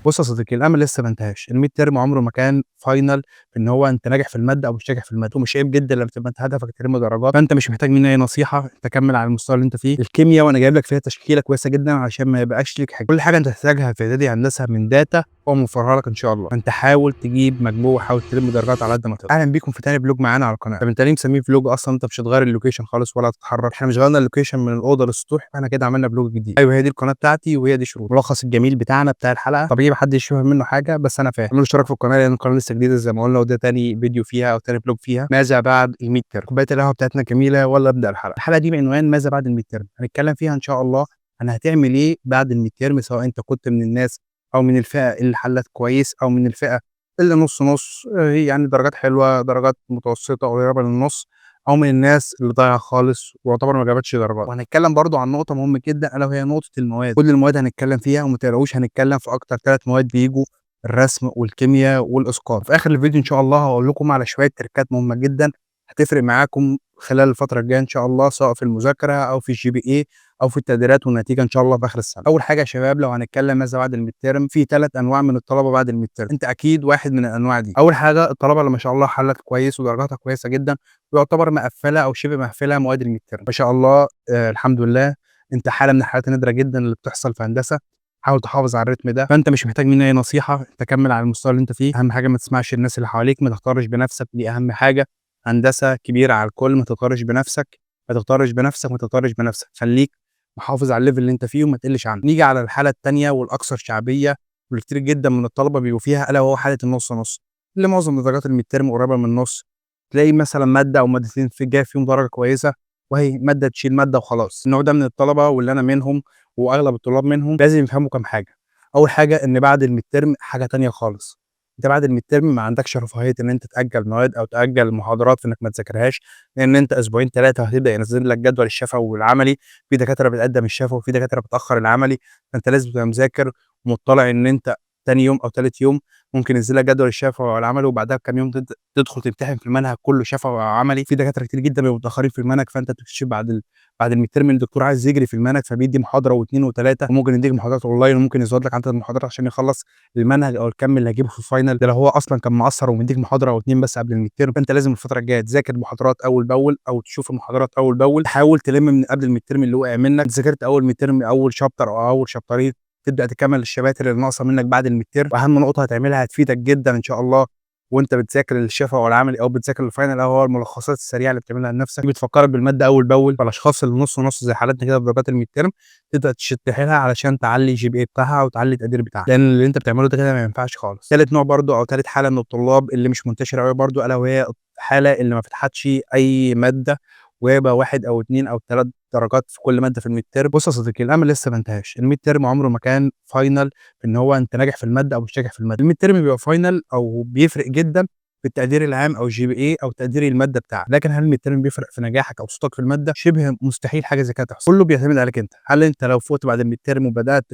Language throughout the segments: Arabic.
بُص يا صديقي، الأمل لسه ما انتهاش، الmid term عمره ما كان final في إن هو أنت ناجح في المادة أو مش ناجح في المادة، ومش عيب جدًا لمّا تبقى أنت هدفك تلم درجات، فأنت مش محتاج مني أي نصيحة، أنت كمّل على المستوى اللي أنت فيه. الكيميا وأنا جايب لك فيها تشكيلة كويسة جدًا عشان ما يبقاش ليك حاجة، كل حاجة أنت هتحتاجها في إعدادي هندسة من data هو موفرها لك إن شاء الله، فأنت حاول تجيب مجموع، حاول تلم درجات على قد ما تقدر. أهلًا بيكم في تاني vlog معانا على القناة. طب أنت ليه مسميه vlog أصلًا؟ أنت مش هتغيّر الlocation خالص ولا هتتحرك، إحنا مش غيّرنا الlocation من الأوضة للسطوح، فإحنا كده عملنا vlog جديد. أيوه هي دي القناة بتاعتي وهي دي شروطي. الملخص الجميل بتاعنا بتاع الحلقة، طبيعي ما حدش يفهم منه حاجة بس أنا فاهم. اعملوا اشتراك في القناة لأن القناة لسه جديدة زي ما قلنا، وده تاني فيديو فيها أو تاني vlog فيها. ماذا بعد الmid term؟ كوباية القهوة بتاعتنا جميلة والّا أبدأ الحلقة؟ الحلقة دي بعنوان ماذا بعد الmid term، هنتكلم فيها إن شاء الله عن هتعمل إيه بعد الmid term، سواء أنت كنت من الناس أو من الفئة اللي حلّت كويس أو من الفئة اللي نُص، نُص، يعني درجات حلوة، درجات متوسطة قريبة للنُص، أو من الناس اللي ضايعة خالص ويعتبر ما جابتش درجات. وهنتكلم برضه عن نقطة مهمة جدًا ألا وهي نقطة المواد، كل المواد هنتكلم فيها وما تقلقوش هنتكلم في أكتر 3 مواد بييجوا: الرسم والكيميا والإسقاط. في آخر الفيديو إن شاء الله هاقول لكم على شوية تريكات مهمة جدًا هتفرق معاكم خلال الفترة الجاية إن شاء الله، سواء في المذاكرة أو في الGPA أو في التقديرات والنتيجة إن شاء الله في آخر السنة. أول حاجة يا شباب لو هنتكلم ماذا بعد الmid term، في 3 أنواع من الطلبة بعد الmid term، أنت أكيد واحد من الأنواع دي. أول حاجة الطلبة اللي ما شاء الله حلّت كويس ودرجاتها كويسة جدًا ويعتبر مقفّلة أو شبه مقفّلة مواد الmid term، ما شاء الله الحمد لله أنت حالة من الحالات النادرة جدًا اللي بتحصل في هندسة، حاول تحافظ على الريتم ده، فأنت مش محتاج مني أي نصيحة، أنت كمّل على المستوى اللي أنت فيه، أهم حاجة ما تسمعش الناس اللي حواليك، ما تغترش بنفسك، دي أهم حاجة. هندسة كبيرة على الكل، ما تغترش بنفسك، ما تغترش بنفسك، ما تغترش بنفسك، خلّيك محافظ على الlevel اللي أنت فيه وما تقلّش عنه. نيجي على الحالة التانية والأكثر شعبية واللي كتير جدًا من الطلبة بيبقوا فيها، ألا وهو حالة النُص، نُص، اللي معظم درجات الmid term قريبة من النُص، تلاقي مثلًا مادة أو مادتين جايب فيهم درجة كويسة وهي مادة تشيل مادة وخلاص. النوع ده من الطلبة واللي أنا منهم وأغلب الطلاب منهم لازم يفهموا كام حاجة. أول حاجة إن بعد الmid term حاجة تانية خالص، أنت بعد الmid term ما عندكش رفاهية إن أنت تأجّل مواد أو تأجّل محاضرات في إنك ما تذاكرهاش، لإن أنت أسبوعين 3 هتبدأ ينزّل لك جدول الشفوي والعملي، في دكاترة بتقدّم الشفوي وفي دكاترة بتأخّر العملي، فأنت لازم تبقى مذاكر ومُطّلع إن أنت تاني يوم أو تالت يوم ممكن ينزل لك جدول الشفوي والعملي، وبعدها بكام يوم تدخل تمتحن في المنهج كلّه شفوي وعملي. في دكاترة كتير جدًا بيبقوا متأخرين في المنهج، فأنت بتكتشف بعد الmid term الدكتور عايز يجري في المنهج فبيدّي محاضرة و2 و3 وممكن يدّيك محاضرات أونلاين وممكن يزوّد لك عدد المحاضرات عشان يخلّص المنهج أو الكَم اللي هيجيبه في الفاينل، ده لو هو أصلًا كان مقصّر ومدّيك محاضرة أو 2 بس قبل الmid term. فأنت لازم الفترة الجاية تذاكر المحاضرات أول بأول أو تشوف المحاضرات أول بأول، تحاول تلِم من قبل الmid term اللي وقع منك. ذاكرت أول mid term أول chapter أو أول شابترين تبدأ تكمّل الشباتر اللي ناقصة منك بعد الmid term. وأهم نقطة هتعملها هتفيدك جدًا إن شاء الله وأنت بتذاكر الشفوي أو العملي أو بتذاكر الفاينل، ألا وهو الملخصات السريعة اللي بتعملها لنفسك، دي بتفكّرك بالمادة أول بأول. فالأشخاص اللي نُص، نُص زي حالاتنا كده في درجات الmid term تبدأ تشد حيلها علشان تعلّي الGPA بتاعها وتعلّي التقدير بتاعها، لإن اللي أنت بتعمله ده كده ما ينفعش خالص. تالت نوع برضه أو تالت حالة من الطلاب اللي مش منتشرة أوي برضه، ألا وهي الحالة اللي ما فتحتش أي مادة ويبقى 1 أو 2 أو 3 درجات في كل مادة في الmid term. بُص يا صديقي، الأمل لسه ما انتهاش، الmid term عمره ما كان final في إن هو أنت ناجح في المادة أو مش ناجح في المادة، الmid term بيبقى final أو بيفرق جدًا في التقدير العام أو الGPA أو تقدير المادة بتاعك، لكن هل الmid term بيفرق في نجاحك أو صوتك في المادة؟ شبه مستحيل حاجة زي كده تحصل، كله بيعتمد عليك أنت. هل أنت لو فُقت بعد الmid term وبدأت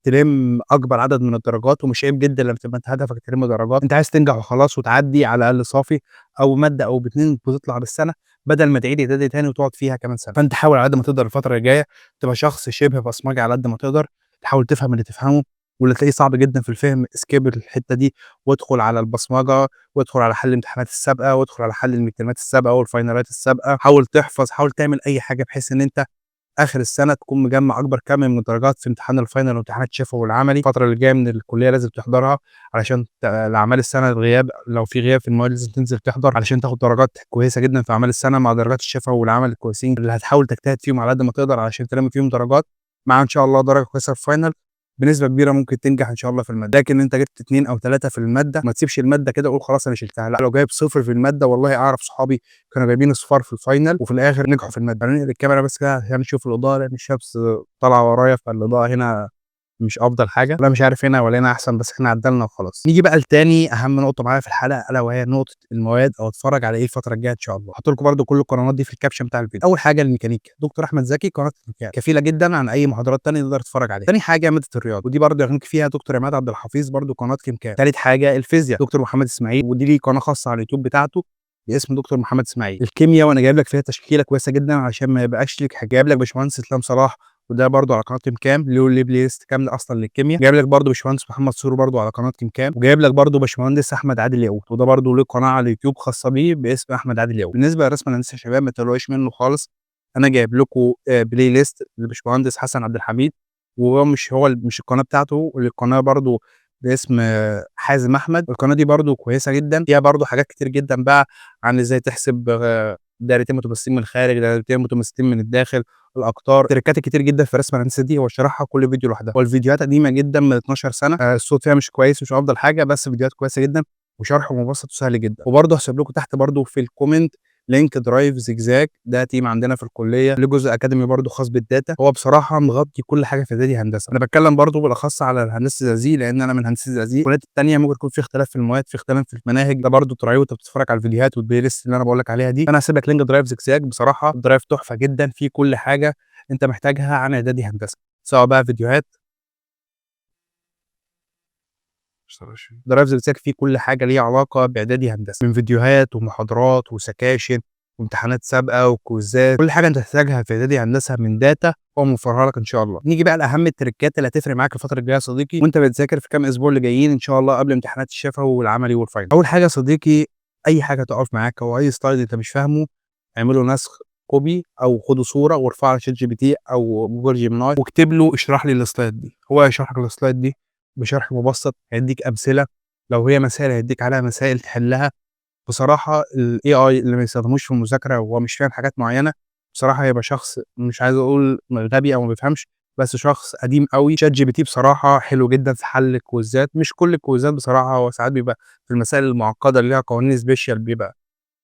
تلِم أكبر عدد من الدرجات، ومش عيب جدًا لمّا تبقى أنت هدفك تلِم درجات، أنت عايز تنجح وخلاص وتعدّي على الأقل صافي أو مادة أو ب2 وتطلع بالسنة، بدل ما تعيد إعدادي تاني وتقعد فيها كمان سنة. فأنت حاول على قد ما تقدر الفترة الجاية تبقى شخص شبه بصمجي على قد ما تقدر، تحاول تفهم اللي تفهمه، واللي تلاقيه صعب جدًا في الفهم skip الحتة دي وادخل على البصمجة، وادخل على حل الامتحانات السابقة، وادخل على حل الميدترمات السابقة والفاينالات السابقة، حاول تحفظ، حاول تعمل أي حاجة بحيث إن أنت آخر السنة تكون مجمّع أكبر كَم من الدرجات في امتحان الفاينل وامتحانات الشفوي والعملي. الفترة اللي جاية من الكلية لازم تحضرها علشان لأعمال السنة الغياب، لو في غياب في المواد لازم تنزل تحضر علشان تاخد درجات كويسة جدًا في أعمال السنة مع درجات الشفوي والعمل الكويسين اللي هتحاول تجتهد فيهم على قد ما تقدر علشان تلم فيهم درجات، مع إن شاء الله درجة كويسة في الفاينل بنسبة كبيرة ممكن تنجح إن شاء الله في المادة. لكن أنت جبت 2 أو 3 في المادة ما تسيبش المادة كده وقُل خلاص أنا شِلتها، لأ لو جايب 0 في المادة والله أعرف صحابي كانوا جايبين صفار في الفاينل وفي الآخر نجحوا في المادة. هننقل الكاميرا بس كده عشان نشوف الإضاءة لأن الشمس طالعة ورايا فالإضاءة هنا مش أفضل حاجة، والله مش عارف هنا والّا هنا أحسن بس إحنا عدّلنا وخلاص. نيجي بقى لتاني أهم نقطة معايا في الحلقة ألا وهي نقطة المواد أو أتفرّج على إيه الفترة الجاية إن شاء الله. هاحط لكم برضه كل القنوات دي في الكابشن بتاع الفيديو. أول حاجة الميكانيكا، دكتور أحمد زكي قناة الميكانيكا كفيلة جدًا عن أي محاضرات تانية تقدر تتفرّج عليها. تاني حاجة مادة الرياضة ودي برضه يغنيك فيها دكتور عماد عبد الحفيظ برضه قناة كيمكام. تالت حاجة الفيزيا دكتور محمد إسماعيل ودي ليه قناة خاصة على اليوتيوب بتاعته باسم دكتور محمد إسماعيل. الكيميا وأنا جايب لك فيها تشكيلة كويسة جدًا عشان ما يبقاش ليك حاجة، جايب لك باشمهندس إسلام صلاح وده برضه على قناه تيم كام، له بلاي ليست كامله اصلا للكيمياء. جايب لك برضه باشمهندس محمد سرور برضه على قناه تيم كام، وجايب لك برضه باشمهندس احمد عادل ياقوت، وده برضه له قناه على اليوتيوب خاصه بيه باسم احمد عادل ياقوت. بالنسبه للرسم الهندسي يا شباب ما تقلقوش منه خالص، انا جايب لكم بلاي ليست للباشمهندس حسن عبد الحميد، وهو مش القناه بتاعته، القناه برضه باسم حازم احمد. القناه دي برضه كويسه جدا، فيها برضه حاجات كتير جدا بقى عن ازاي تحسب دايرتين متماثلين من الخارج، دايرتين متماثلين من الداخل، الاقطار، تريكات كتير جدا في الرسم الهندسي دي هو شرحها كل فيديو لوحدها. والفيديوهات قديمه جدا من 12 سنه، الصوت فيها مش كويس، مش افضل حاجه، بس فيديوهات كويسه جدا وشرح مبسط وسهل جدا. وبرضه هسيب لكم تحت برضه في الكومنت لينك درايف زجزاج، ده تيم عندنا في الكليه، له جزء اكاديمي برضه خاص بالداتا. هو بصراحه مغطي كل حاجه في اعدادي هندسه. انا بتكلم برضه بالاخص على الهندسه الزقازيق لان انا من هندسه الزقازيق. الكليات الثانيه ممكن يكون في اختلاف في المواد، في اختلاف في المناهج، ده برضه تراعيه وانت بتتفرج على الفيديوهات والبلاي ليست اللي انا بقول لك عليها دي. فانا هسيب لك لينك درايف زجزاج، بصراحه الدرايف تحفه جدا، فيه كل حاجه انت محتاجها عن اعدادي هندسه، سواء بقى فيديوهات. درايف زجزاج فيه كل حاجه ليها علاقه باعدادي هندسه، من فيديوهات ومحاضرات وسكاشن وامتحانات سابقه وكويزات، كل حاجه انت تحتاجها في اعدادي هندسه من داتا هو موفرها لك ان شاء الله. نيجي بقى لاهم التريكات اللي هتفرق معاك الفتره الجايه يا صديقي وانت بتذاكر في كام اسبوع اللي جايين ان شاء الله قبل امتحانات الشفوي والعملي والفاينل. اول حاجه يا صديقي، اي حاجه تقف معاك او اي سلايد انت مش فاهمه اعمله نسخ كوبي او خده صوره وارفعها على شات جي بي تي او جوجل جيميناي واكتب له اشرح لي السلايد دي، هو هيشرح لك السلايد دي بشرح مبسط، هيديك امثله، لو هي مسائل هيديك عليها مسائل تحلها. بصراحه الاي اي اللي ما يستخدموش في المذاكره وهو مش فاهم حاجات معينه بصراحه هيبقى شخص مش عايز اقول غبي او ما بيفهمش، بس شخص قديم قوي. شات جي بي تي بصراحه حلو جدا في حل الكويزات، مش كل الكويزات بصراحه، هو ساعات بيبقى في المسائل المعقده اللي ليها قوانين سبيشال بيبقى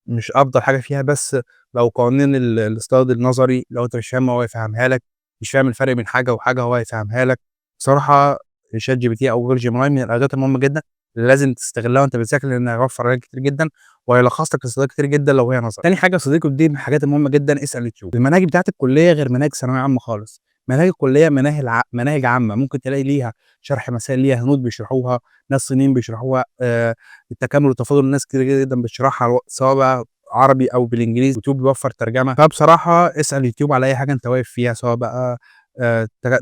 مش افضل حاجه فيها، بس لو قوانين الاستاد النظري لو انت مش فاهمها هو هيفهمها لك، مش فاهم الفرق بين حاجه وحاجه هو هيفهمها لك. بصراحه شات جي بي تي او جوجل جيميناي من الادوات المهمه جدا اللي لازم تستغلها وانت بتذاكر لانها هيوفر عليك كتير جدا وهيلخص لك الاستادات كتير جدا لو هي نظري. تاني حاجه يا صديقي ودي من الحاجات المهمه جدا، اسال يوتيوب. المناهج بتاعت الكليه غير مناهج ثانويه عامه خالص. مناهج الكليه مناهج عامه، ممكن تلاقي ليها شرح مسائل، ليها هنود بيشرحوها، ناس صينيين بيشرحوها، التكامل والتفاضل ناس كتير جدا بتشرحها سواء بقى عربي او بالانجليزي، يوتيوب بيوفر ترجمه. فبصراحه اسال يوتيوب على اي حاجه انت واقف فيها، سواء بقى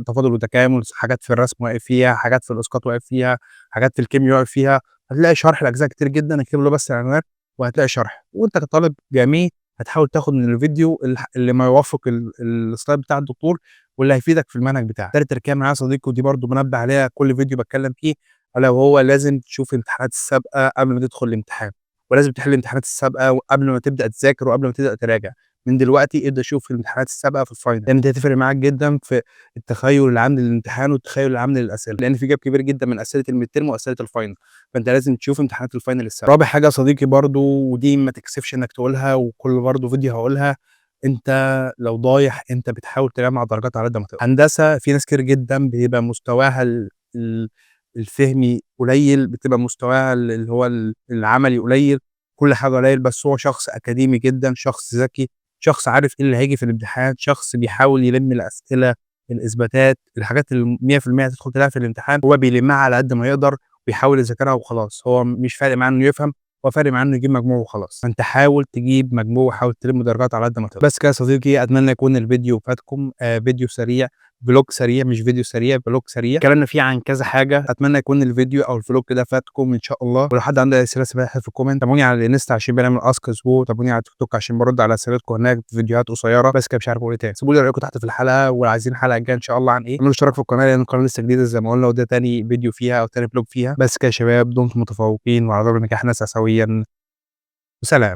تفاضل وتكامل، حاجات في الرسم واقف فيها، حاجات في الاسقاط واقف فيها، حاجات في الكيمياء واقف فيها، هتلاقي شرح لاجزاء كتير جدا. اكتب له بس اعلانات وهتلاقي شرح، وانت كطالب جامعي هتحاول تاخد من الفيديو اللي ما يوافق السلايد بتاع الدكتور واللي هيفيدك في المنهج بتاعك. تالت تركيبه معايا يا صديقي ودي برضو بنبه عليها كل فيديو بتكلم فيه، الا وهو لازم تشوف الامتحانات السابقه قبل ما تدخل الامتحان، ولازم تحل الامتحانات السابقه قبل ما تبدا تذاكر وقبل ما تبدا تراجع. من دلوقتي ابدا شوف الامتحانات السابقه في الفاينل، لان دي هتفرق معاك جدا في التخيل العام للامتحان والتخيل العام للاسئله، لان في جاب كبير جدا من اسئله الميد ترم واسئله الفاينل، فانت لازم تشوف امتحانات الفاينل السابقه. رابع حاجه يا صديقي برضو ودي ما تكسفش انك تقولها وكل برضو فيديو هقولها، انت لو ضايع انت بتحاول تجمع درجات على قد ما تقدر. هندسه في ناس كتير جدا بيبقى مستواها الفهمي قليل، بتبقى مستواها اللي هو العملي قليل، كل حاجه قليل، بس هو شخص اكاديمي جدا، شخص ذكي، شخص عارف ايه اللي هيجي في الامتحان، شخص بيحاول يلم الاسئله، الاثباتات، الحاجات اللي 100% هتدخل تلاقيها في الامتحان هو بيلمها على قد ما يقدر ويحاول يذاكرها وخلاص. هو مش فارق معاه انه يفهم، هو فارق معاه انه يجيب مجموع وخلاص. فانت حاول تجيب مجموع وحاول تلم درجات على قد ما تقدر. بس كده يا صديقي، اتمنى يكون الفيديو فاتكم، فيديو سريع، فلوج سريع، مش فيديو سريع، فلوج سريع اتكلمنا فيه عن كذا حاجه. اتمنى يكون الفيديو او الفلوج كده فاتكم ان شاء الله. ولو حد عنده اسئله سيبها في الكومنت. تابعوني على الانستا عشان بنعمل اسك اسبوع، تابعوني على تيك توك عشان برد على اسئلتكم هناك في فيديوهات قصيره. بس كده مش عارف اقول ايه تاني، سيبوا لي رايكم تحت في الحلقه، وعايزين الحلقه الجايه ان شاء الله عن ايه. اعملوا اشتراك في القناه لان القناه لسه جديده زي ما قلنا، وده تاني فيديو فيها او تاني فلوج فيها. بس كده يا شباب، دمتم متفوقين وعلى درب نجاح نسعى سويا، وسلام.